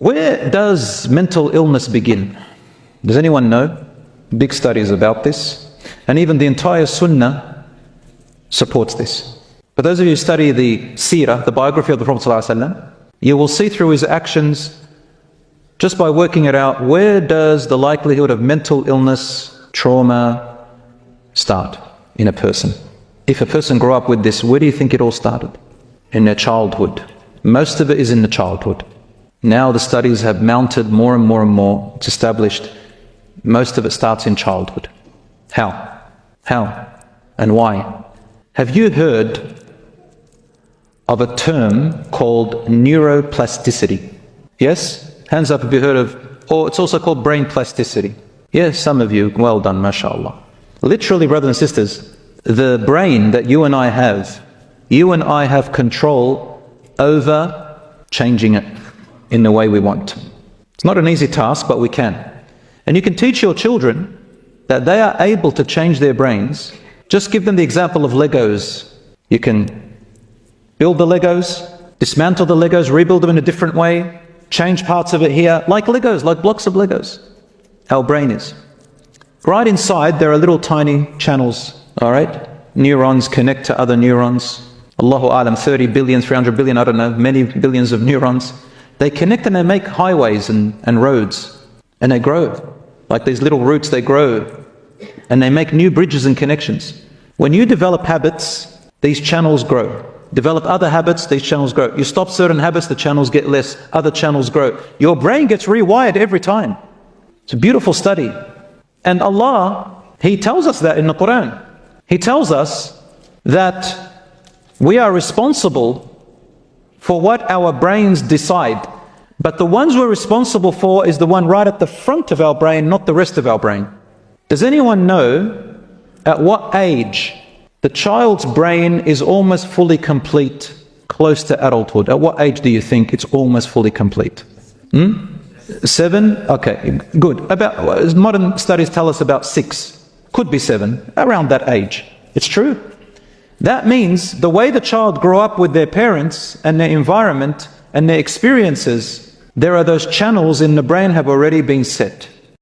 Where does mental illness begin? Does anyone know? Big studies about this. And even the entire Sunnah supports this. For those of you who study the seerah, the biography of the Prophet ﷺ, you will see through his actions, just by working it out, where does the likelihood of mental illness, trauma start in a person? If a person grew up with this, where do you think it all started? In their childhood. Most of it is in the childhood. Now the studies have mounted more and more and more. It's established. Most of it starts in childhood. How? How? And why? Have you heard of a term called neuroplasticity? Yes? Hands up if you heard of, or it's also called brain plasticity. Yes, some of you, well done, mashallah. Literally, brothers and sisters, the brain that you and I have control over changing it in the way we want. It's not an easy task, but we can. And you can teach your children that they are able to change their brains. Just give them the example of Legos. You can build the Legos, dismantle the Legos, rebuild them in a different way, change parts of it here, like Legos, like blocks of Legos. Our brain is. Right inside there are little tiny channels, all right? Neurons connect to other neurons. Allahu Alam, 30 billion, 300 billion, I don't know, many billions of neurons. They connect and they make highways and roads. And they grow. Like these little roots, they grow. And they make new bridges and connections. When you develop habits, these channels grow. Develop other habits, these channels grow. You stop certain habits, the channels get less, other channels grow. Your brain gets rewired every time. It's a beautiful study. And Allah, He tells us that in the Quran. He tells us that we are responsible for what our brains decide. But the ones we're responsible for is the one right at the front of our brain, not the rest of our brain. Does anyone know at what age the child's brain is almost fully complete, close to adulthood? At what age do you think it's almost fully complete? 7? Okay, good. About modern studies tell us about 6. Could be 7, around that age. It's true. That means the way the child grew up with their parents and their environment and their experiences, there are those channels in the brain have already been set.